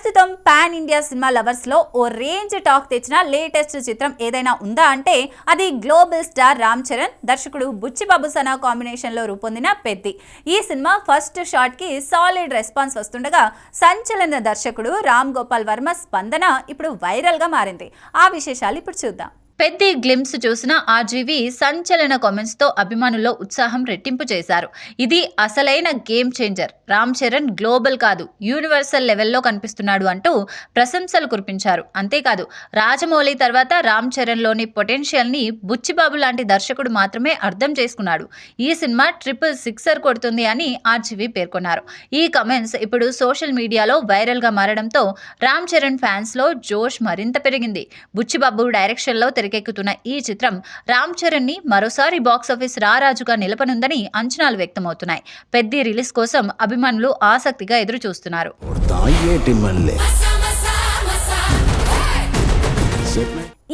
ప్రస్తుతం pan India cinema lovers లో ఓ range talk తెచ్చిన లేటెస్ట్ చిత్రం ఏదైనా ఉందా అంటే అది గ్లోబల్ స్టార్ రామ్ చరణ్ దర్శకుడు బుచ్చిబాబు సనా కాంబినేషన్ లో రూపొందిన పెద్ది. ఈ సినిమా ఫస్ట్ షాట్ కి సాలిడ్ రెస్పాన్స్ వస్తుండగా సంచలన దర్శకుడు రామ్ గోపాల్ వర్మ స్పందన ఇప్పుడు వైరల్ గా మారింది. ఆ విశేషాలు ఇప్పుడు చూద్దాం. పెద్ది గ్లిమ్స్ చూసిన ఆర్జీవి సంచలన కామెంట్స్ తో అభిమానుల్లో ఉత్సాహం రెట్టింపు చేశారు. ఇది అసలైన game changer, Ram Charan global కాదు యూనివర్సల్ లెవెల్లో కనిపిస్తున్నాడు అంటూ ప్రశంసలు కురిపించారు. అంతేకాదు రాజమౌళి తర్వాత రామ్ చరణ్ లోని పొటెన్షియల్ ని బుచ్చిబాబు లాంటి దర్శకుడు మాత్రమే అర్థం చేసుకున్నాడు. ఈ సినిమా ట్రిపుల్ సిక్సర్ కొడుతుంది అని ఆర్జీవి పేర్కొన్నారు. ఈ కామెంట్స్ ఇప్పుడు సోషల్ మీడియాలో వైరల్ గా మారడంతో రామ్ చరణ్ ఫ్యాన్స్ లో జోష్ మరింత పెరిగింది. బుచ్చిబాబు డైరెక్షన్ లో తెరకెక్కుతున్న ఈ చిత్రం రామ్ చరణ్ ని మరోసారి బాక్సాఫీస్ రారాజుగా నిలపనుందని అంచనాలు వ్యక్తమవుతున్నాయి. పెద్ది రిలీజ్ కోసం అభిమానులు ఆసక్తిగా ఎదురు చూస్తున్నారు.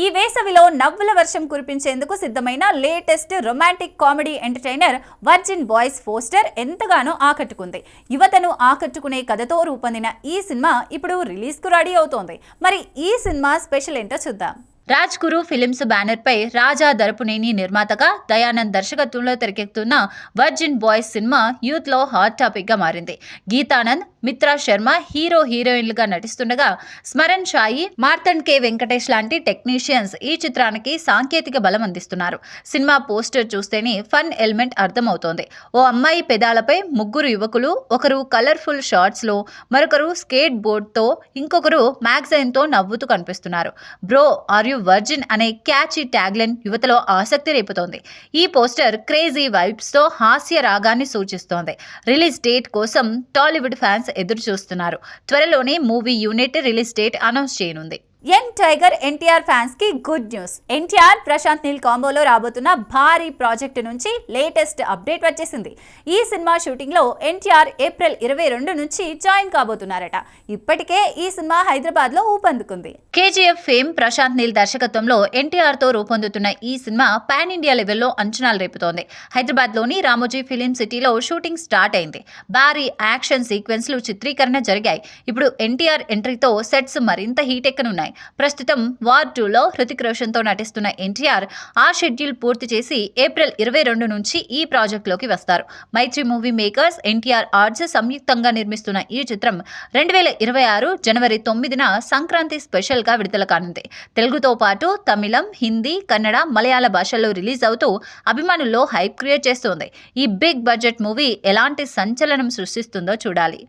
ఈ వేసవిలో నవ్వుల వర్షం కురిపించేందుకు సిద్ధమైన latest romantic comedy entertainer virgin boys poster ఎంతగానో ఆకట్టుకుంది. యువతను ఆకట్టుకునే కథతో రూపొందిన ఈ సినిమా ఇప్పుడు రిలీజ్ కు రెడీ అవుతోంది. మరి ఈ సినిమా స్పెషల్ ఏంటో చూద్దాం. రాజ్ గురు ఫిలిమ్స్ బ్యానర్ పై రాజా దరపునేని నిర్మాతగా దయానంద్ దర్శకత్వంలో తెరకెక్కుతున్న వర్జిన్ బాయ్స్ సినిమా యూత్ లో హాట్ టాపిక్ గా మారింది. గీతానంద్, మిత్రా శర్మ హీరో హీరోయిన్లుగా నటిస్తుండగా స్మరణ్ షాయి, మార్తండ్ కే వెంకటేష్ లాంటి టెక్నీషియన్స్ ఈ చిత్రానికి సాంకేతిక బలం అందిస్తున్నారు. సినిమా పోస్టర్ చూస్తేనే ఫన్ ఎలిమెంట్ అర్థమవుతోంది. ఓ అమ్మాయి పెదాలపై ముగ్గురు యువకులు, ఒకరు కలర్ఫుల్ షార్ట్స్ లో, మరొకరు స్కేట్ బోర్డ్ తో, ఇంకొకరు మ్యాగజైన్ తో నవ్వుతూ కనిపిస్తున్నారు. బ్రో ఆర్ వర్జిన్ అనే క్యాచీ ట్యాగ్లైన్ యువతలో ఆసక్తి రేపుతోంది. ఈ పోస్టర్ క్రేజీ వైబ్స్ తో హాస్య రాగాన్ని సూచిస్తోంది. రిలీజ్ డేట్ కోసం టాలీవుడ్ ఫ్యాన్స్ ఎదురు చూస్తున్నారు. త్వరలోనే movie unit release date announce చేయనుంది. యంగ్ టైగర్ ఎన్టీఆర్ ఫ్యాన్స్ కి గుడ్ న్యూస్. ఎన్టీఆర్ ప్రశాంత్ నీల్ కాంబోలో రాబోతున్న భారీ ప్రాజెక్టు నుంచి లేటెస్ట్ అప్డేట్ వచ్చేసింది. ఈ సినిమా షూటింగ్ లో ఎన్టీఆర్ ఏప్రిల్ 22 నుంచి జాయిన్ కాబోతున్నారట. ఇప్పటికే ఈ సినిమా హైదరాబాద్ లో ఊపందుకుంది. కేజీఎఫ్ ఫేమ్ ప్రశాంత్ నీల్ దర్శకత్వంలో ఎన్టీఆర్ తో రూపొందుతున్న ఈ సినిమా పాన్ ఇండియా లెవెల్లో అంచనాలు రేపుతోంది. హైదరాబాద్ లోని రామోజీ ఫిలిం సిటీలో షూటింగ్ స్టార్ట్ అయింది. భారీ యాక్షన్ సీక్వెన్స్లు చిత్రీకరణ జరిగాయి. ఇప్పుడు ఎన్టీఆర్ ఎంట్రీతో సెట్స్ మరింత హీట్ ఎక్కనున్నాయి. ప్రస్తుతం వార్ 2లో హృతిక్ రోషన్ తో నటిస్తున్న ఎన్టీఆర్ ఆ షెడ్యూల్ పూర్తి చేసి ఏప్రిల్ 22 నుంచి ఈ ప్రాజెక్ట్ లోకి వస్తారు. మైత్రి మూవీ మేకర్స్, ఎన్టీఆర్ ఆర్ట్స్ సంయుక్తంగా నిర్మిస్తున్న ఈ చిత్రం 2026 జనవరి 9న సంక్రాంతి స్పెషల్ గా విడుదల కానుంది. తెలుగుతో పాటు తమిళం, హిందీ, కన్నడ, మలయాళ భాషల్లో రిలీజ్ అవుతూ అభిమానుల్లో హైప్ క్రియేట్ చేస్తోంది. ఈ బిగ్ బడ్జెట్ మూవీ ఎలాంటి సంచలనం సృష్టిస్తుందో చూడాలి.